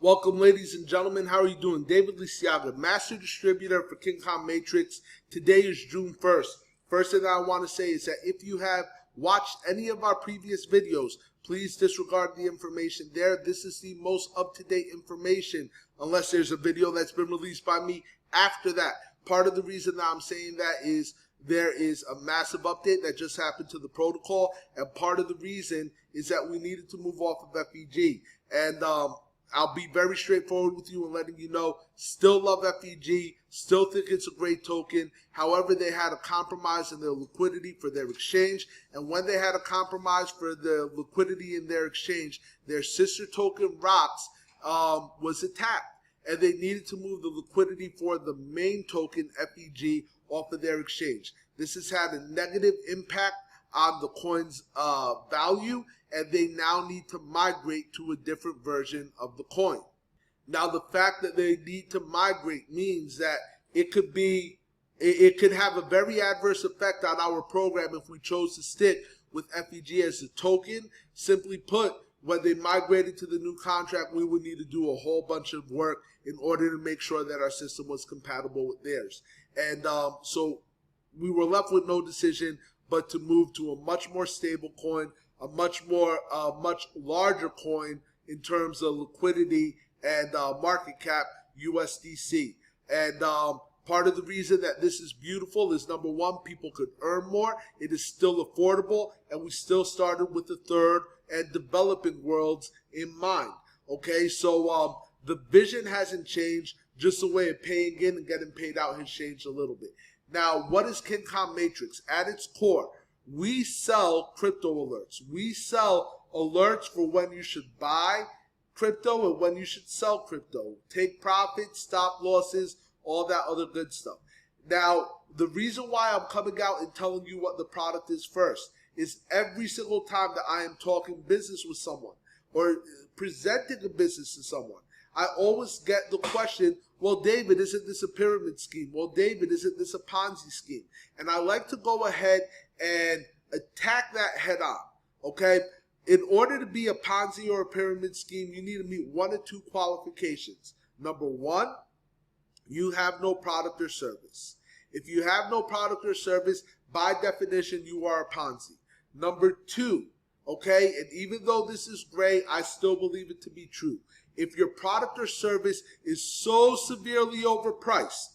Welcome, ladies and gentlemen. How are you doing? David Lisiaga, Master Distributor for King Kong Matrix. Today is June 1st. First thing I want to say is that if you have watched any of our previous videos, please disregard the information there. This is the most up-to-date information, unless there's a video that's been released by me after that. Part of the reason that I'm saying that is there is a massive update that just happened to the protocol, and part of the reason is that we needed to move off of FEG. And I'll be very straightforward with you and letting you know, still love FEG, still think it's a great token. However, they had a compromise in their liquidity for their exchange. And when they had a compromise for the liquidity in their exchange, their sister token, ROX, was attacked. And they needed to move the liquidity for the main token, FEG, off of their exchange. This has had a negative impact on the coin's value, and they now need to migrate to a different version of the coin. Now, the fact that they need to migrate means that it could have a very adverse effect on our program if we chose to stick with FEG as a token. Simply put, when they migrated to the new contract, we would need to do a whole bunch of work in order to make sure that our system was compatible with theirs. And so we were left with no decision but to move to a much more stable coin, a much larger coin in terms of liquidity and market cap, USDC. And part of the reason that this is beautiful is, number one, people could earn more. It is still affordable, and we still started with the third and developing worlds in mind. Okay, so the vision hasn't changed, just the way of paying in and getting paid out has changed a little bit. Now, what is King Kong Matrix? At its core, we sell crypto alerts. We sell alerts for when you should buy crypto and when you should sell crypto. Take profits, stop losses, all that other good stuff. Now, the reason why I'm coming out and telling you what the product is first is every single time that I am talking business with someone or presenting a business to someone, I always get the question, well, David, isn't this a pyramid scheme? Well, David, isn't this a Ponzi scheme? And I like to go ahead and attack that head on, okay? In order to be a Ponzi or a pyramid scheme, you need to meet one or two qualifications. Number one, you have no product or service. If you have no product or service, by definition, you are a Ponzi. Number two, okay, and even though this is gray, I still believe it to be true. If your product or service is so severely overpriced,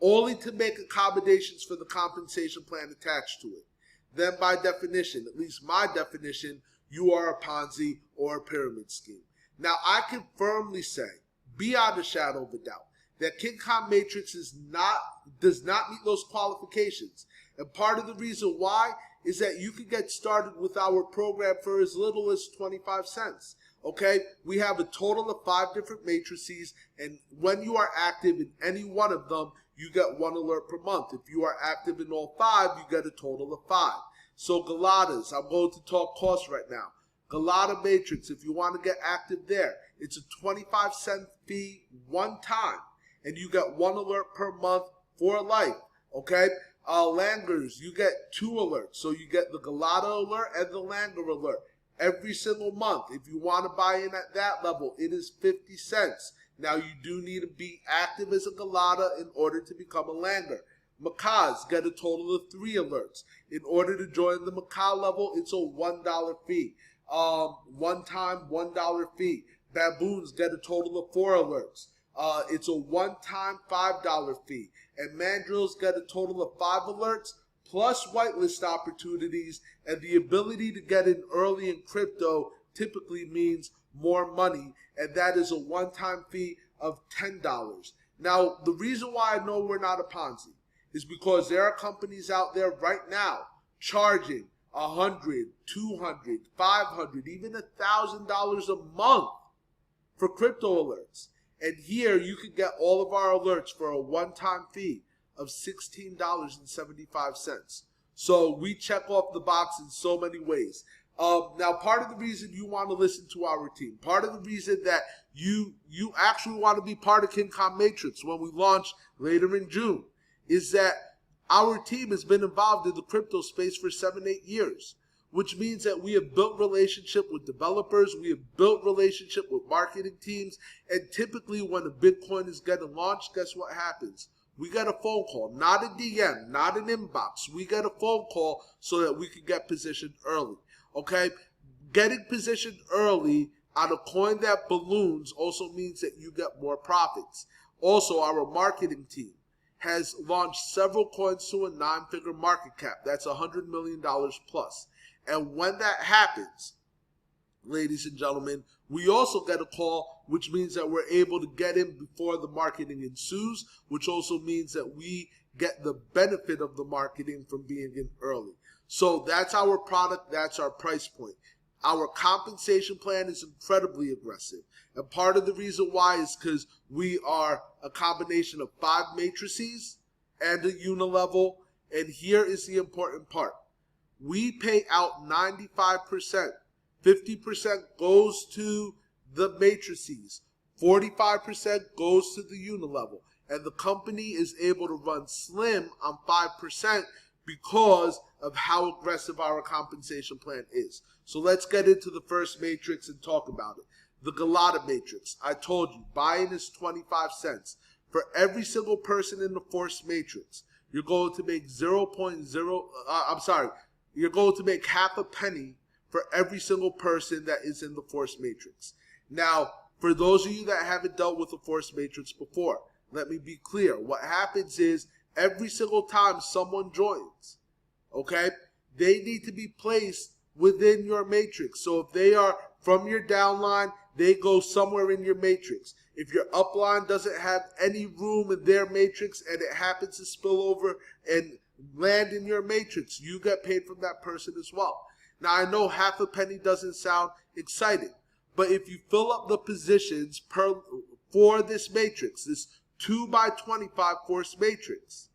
only to make accommodations for the compensation plan attached to it, then by definition, at least my definition, you are a Ponzi or a pyramid scheme. Now, I can firmly say, beyond a shadow of a doubt, that King Kong Matrix does not meet those qualifications. And part of the reason why is that you can get started with our program for as little as 25 cents. Okay, we have a total of 5 different matrices, and when you are active in any one of them, you get 1 alert per month. If you are active in all 5, you get a total of 5. So Galatas, I'm going to talk cost right now. Galata Matrix, if you want to get active there, it's a 25-cent fee one time, and you get 1 alert per month for life. Okay, Langers, you get 2 alerts, so you get the Galata alert and the Langer alert every single month. If you want to buy in at that level, it is 50 cents. Now, you do need to be active as a Galata in order to become a Langer. Macaws get a total of 3 alerts. In order to join the Macaw level, it's a $1 fee. One-time $1 fee. Baboons get a total of 4 alerts. It's a one-time $5 fee. And mandrills get a total of 5 alerts, plus whitelist opportunities, and the ability to get in early in crypto typically means more money, and that is a one-time fee of $10. Now, the reason why I know we're not a Ponzi is because there are companies out there right now charging $100, $200, $500, even $1,000 a month for crypto alerts. And here you can get all of our alerts for a one-time fee of $16.75. So we check off the box in so many ways. Now, part of the reason you want to listen to our team, part of the reason that you actually want to be part of King Kong Matrix when we launch later in June, is that our team has been involved in the crypto space for 7-8 years. which means that we have built relationship with developers, we have built relationship with marketing teams, and typically when a Bitcoin is getting launched, guess what happens? We get a phone call, not a DM, not an inbox. We get a phone call so that we can get positioned early, okay? Getting positioned early on a coin that balloons also means that you get more profits. Also, our marketing team has launched several coins to a 9-figure market cap. That's $100 million plus. And when that happens, ladies and gentlemen, we also get a call, which means that we're able to get in before the marketing ensues, which also means that we get the benefit of the marketing from being in early. So that's our product, that's our price point. Our compensation plan is incredibly aggressive. And part of the reason why is because we are a combination of 5 matrices and a unilevel. And here is the important part. We pay out 95%. 50% goes to the matrices. 45% goes to the unilevel. And the company is able to run slim on 5% because of how aggressive our compensation plan is. So let's get into the first matrix and talk about it. The Galata matrix. I told you, buy-in is 25 cents. For every single person in the first matrix, you're going to make you're going to make half a penny for every single person that is in the force matrix. Now, for those of you that haven't dealt with the force matrix before, let me be clear. What happens is every single time someone joins, okay, they need to be placed within your matrix. So if they are from your downline, they go somewhere in your matrix. If your upline doesn't have any room in their matrix and it happens to spill over and land in your matrix, you get paid from that person as well. Now, I know half a penny doesn't sound exciting, but if you fill up the positions for this matrix, this 2x25 force matrix,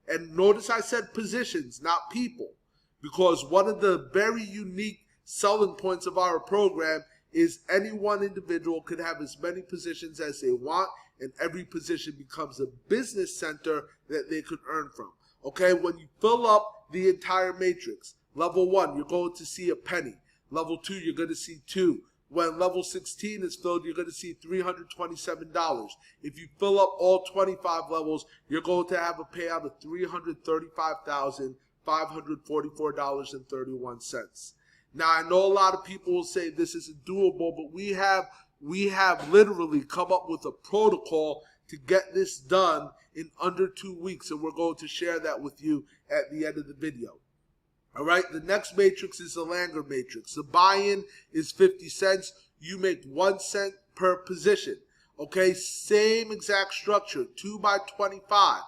and notice I said positions, not people, because one of the very unique selling points of our program is any one individual could have as many positions as they want, and every position becomes a business center that they could earn from. Okay, when you fill up the entire matrix, level 1, you're going to see a penny. Level 2, you're going to see 2. When level 16 is filled, you're going to see $327. If you fill up all 25 levels, you're going to have a payout of $335,544.31. Now, I know a lot of people will say this isn't doable, but we have literally come up with a protocol to get this done in under 2 weeks, and we're going to share that with you at the end of the video. All right, the next matrix is the Langer matrix. The buy-in is 50 cents. You make 1 cent per position. Okay, same exact structure, 2x25.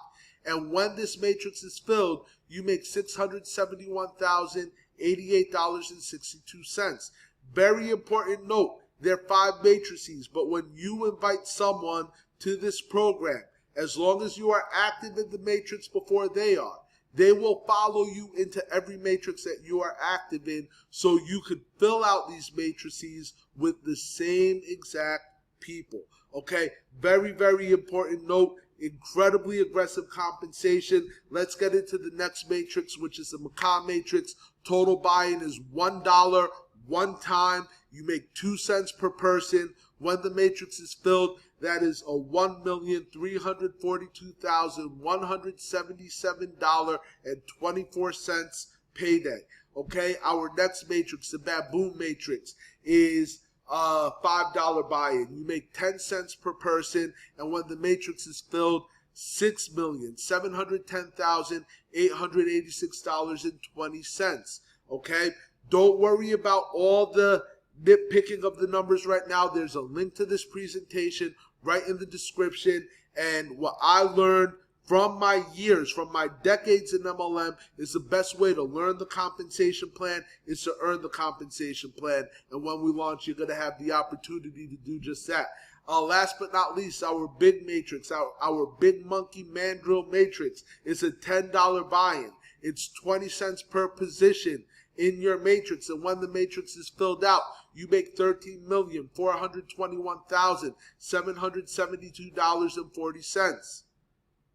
And when this matrix is filled, you make $671,088.62. Very important note, there are 5 matrices, but when you invite someone to this program, as long as you are active in the matrix before they are, they will follow you into every matrix that you are active in, so you could fill out these matrices with the same exact people. Okay, very, very important note. Incredibly aggressive compensation. Let's get into the next matrix, which is the Maca matrix. Total buy-in is $1 one time. You make 2 cents per person. When the matrix is filled, that is a $1,342,177.24 payday. Okay, our next matrix, the Baboon matrix, is $5 buy-in. You make 10 cents per person, and when the matrix is filled, $6,710,886.20. Okay, don't worry about all the nitpicking of the numbers right now. There's a link to this presentation right in the description, and what I learned from my years, from my decades in MLM, is the best way to learn the compensation plan is to earn the compensation plan. And when we launch, you're going to have the opportunity to do just that. Last but not least, our big matrix, our big monkey mandrill matrix is a $10 buy-in. It's 20 cents per position in your matrix, and when the matrix is filled out, you make $13,421,772.40.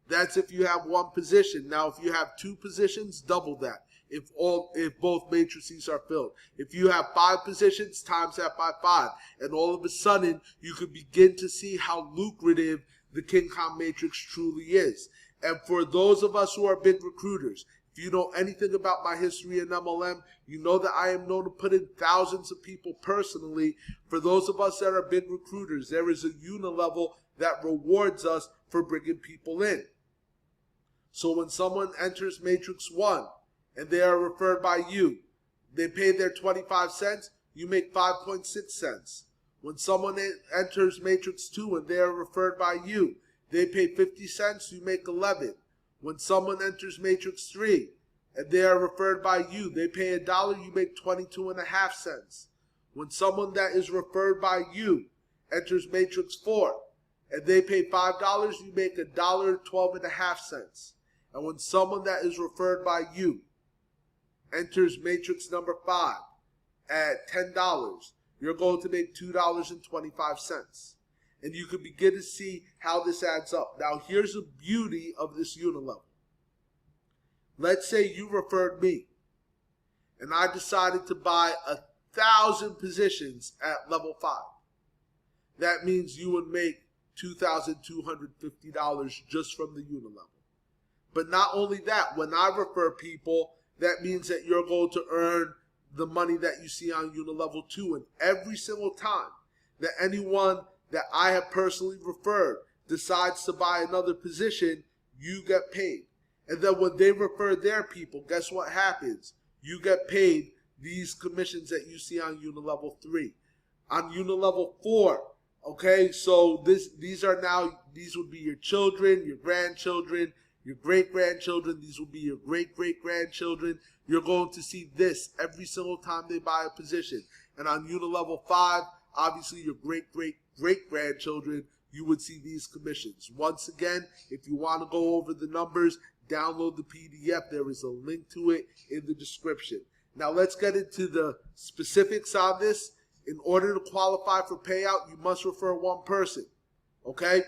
That's if you have 1 position. Now, if you have 2 positions, double that. if both matrices are filled. If you have 5 positions, times that by 5, and all of a sudden you could begin to see how lucrative the King Kong matrix truly is. And for those of us who are big recruiters, if you know anything about my history in MLM, you know that I am known to put in thousands of people personally. For those of us that are big recruiters, there is a unilevel that rewards us for bringing people in. So when someone enters Matrix 1 and they are referred by you, they pay their 25 cents, you make 5.6 cents. When someone enters Matrix 2 and they are referred by you, they pay 50 cents, you make 11. When someone enters Matrix 3 and they are referred by you, they pay $1, you make 22.5 cents. When someone that is referred by you enters Matrix 4 and they pay $5, you make $1.12.5 cents. And when someone that is referred by you enters Matrix number 5 at $10, you're going to make $2.25. And you can begin to see how this adds up. Now, here's the beauty of this unilevel. Let's say you referred me, and I decided to buy 1,000 positions at level 5. That means you would make $2,250 just from the unilevel. But not only that, when I refer people, that means that you're going to earn the money that you see on unilevel 2. And every single time that anyone that I have personally referred decides to buy another position, you get paid. And then when they refer their people, guess what happens? You get paid these commissions that you see on unilevel 3. On unilevel 4, okay, so these would be your children, your grandchildren, your great-grandchildren. These will be your great-great-grandchildren. You're going to see this every single time they buy a position. And on unilevel 5, obviously your great-great-great-grandchildren, you would see these commissions. Once again, if you want to go over the numbers, download the PDF. There is a link to it in the description. Now let's get into the specifics on this. In order to qualify for payout, you must refer one person, okay?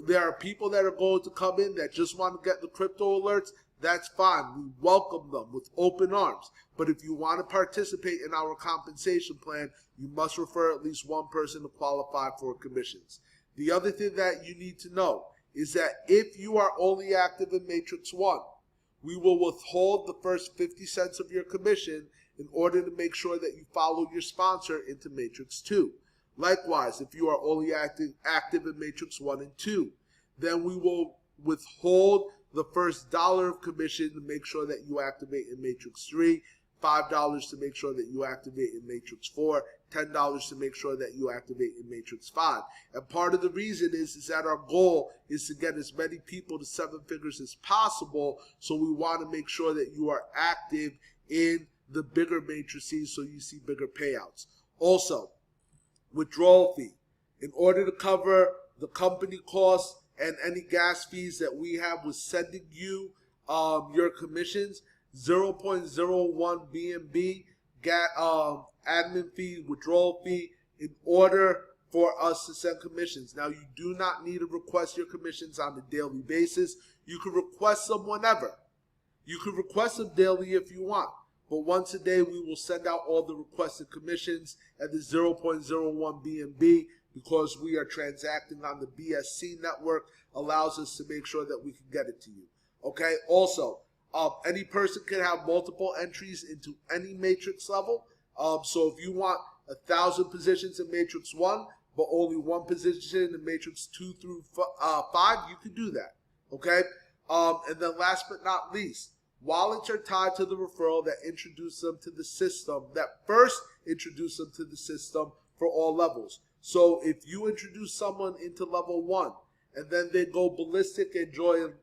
There are people that are going to come in that just want to get the crypto alerts. That's fine. We welcome them with open arms. But if you want to participate in our compensation plan, you must refer at least one person to qualify for commissions. The other thing that you need to know is that if you are only active in Matrix 1, we will withhold the first 50 cents of your commission in order to make sure that you follow your sponsor into Matrix 2. Likewise, if you are only active in Matrix 1 and 2, then we will withhold the first $1 of commission to make sure that you activate in Matrix 3, $5 to make sure that you activate in Matrix 4, $10 to make sure that you activate in Matrix 5. And part of the reason is that our goal is to get as many people to 7 figures as possible, so we want to make sure that you are active in the bigger matrices so you see bigger payouts. Also, withdrawal fee. In order to cover the company costs and any gas fees that we have with sending you your commissions, 0.01 BNB admin fee, withdrawal fee, in order for us to send commissions. Now, you do not need to request your commissions on a daily basis. You can request them whenever. You can request them daily if you want. But once a day, we will send out all the requested commissions at the 0.01 BNB, because we are transacting on the BSC network, allows us to make sure that we can get it to you. Okay, also, any person can have multiple entries into any matrix level. So if you want 1,000 positions in Matrix 1, but only one position in Matrix 2 through 5, you can do that. Okay, and then last but not least, wallets are tied to the referral that introduced them to the system, that first introduced them to the system for all levels. So if you introduce someone into level 1 and then they go ballistic and join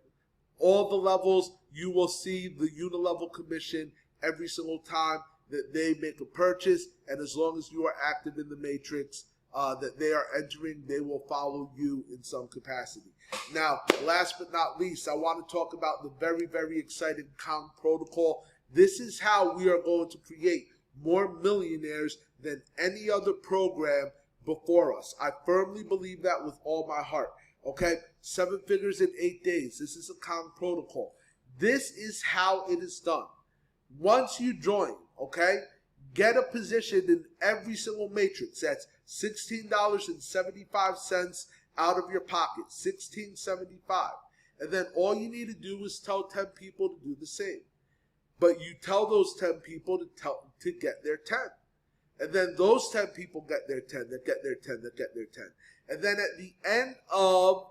all the levels, you will see the unilevel commission every single time that they make a purchase. And as long as you are active in the matrix that they are entering, they will follow you in some capacity. Now, last but not least, I want to talk about the very, very exciting Kong protocol. This is how we are going to create more millionaires than any other program before us. I firmly believe that with all my heart. Okay, 7 figures in 8 days. This is a Kong protocol. This is how it is done. Once you join, okay, get a position in every single matrix. That's $16.75 out of your pocket, $16.75. And then all you need to do is tell 10 people to do the same. But you tell those 10 people to get their 10. And then those 10 people get their 10, that get their 10, that get their 10. And then at the end of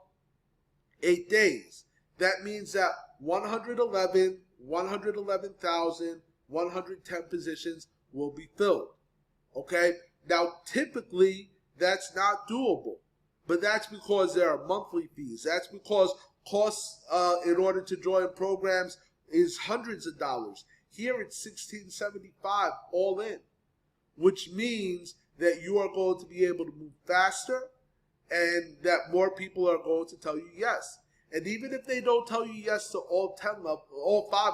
8 days, that means that 111,110 positions will be filled. Okay? Now, typically, that's not doable. But that's because there are monthly fees. That's because costs in order to join programs is hundreds of dollars. Here it's $16.75 all in, which means that you are going to be able to move faster and that more people are going to tell you yes. And even if they don't tell you yes to all 5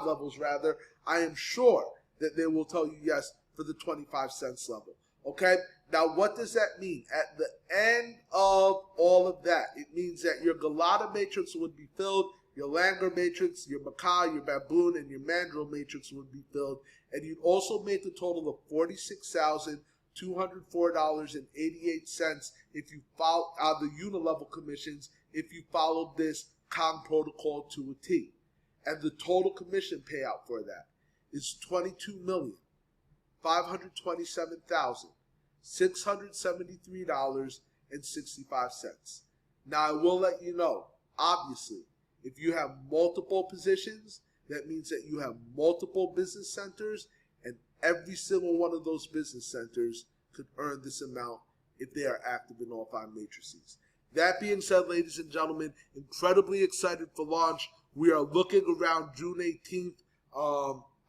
levels rather, I am sure that they will tell you yes for the 25 cents level. Okay? Now, what does that mean? At the end of all of that, it means that your Galata matrix would be filled, your Langer matrix, your Macaw, your Baboon, and your Mandrill matrix would be filled, and you'd also make a total of $46,204.88 if you follow the unilevel commissions if you followed this Kong protocol to a T. And the total commission payout for that is $22,527,673.65. Now, I will let you know, obviously, if you have multiple positions, that means that you have multiple business centers, and every single one of those business centers could earn this amount if they are active in all 5 matrices. That being said, ladies and gentlemen, incredibly excited for launch. We are looking around June 18th.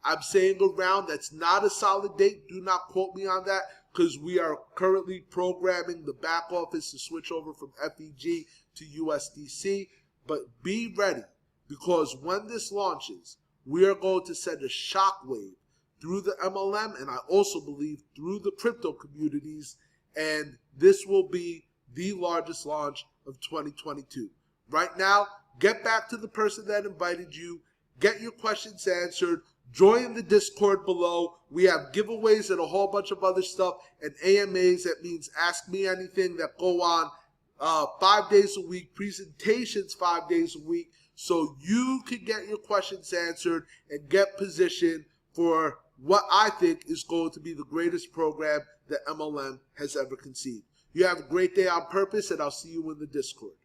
I'm saying around, that's not a solid date. Do not quote me on that, because we are currently programming the back office to switch over from FEG to USDC. But be ready, because when this launches, we are going to send a shockwave through the MLM, and I also believe through the crypto communities, and this will be the largest launch of 2022. Right now, get back to the person that invited you, get your questions answered, join the Discord below. We have giveaways and a whole bunch of other stuff, and AMAs, that means Ask Me Anything, that go on 5 days a week, presentations 5 days a week, so you can get your questions answered and get positioned for what I think is going to be the greatest program that MLM has ever conceived. You have a great day on purpose, and I'll see you in the Discord.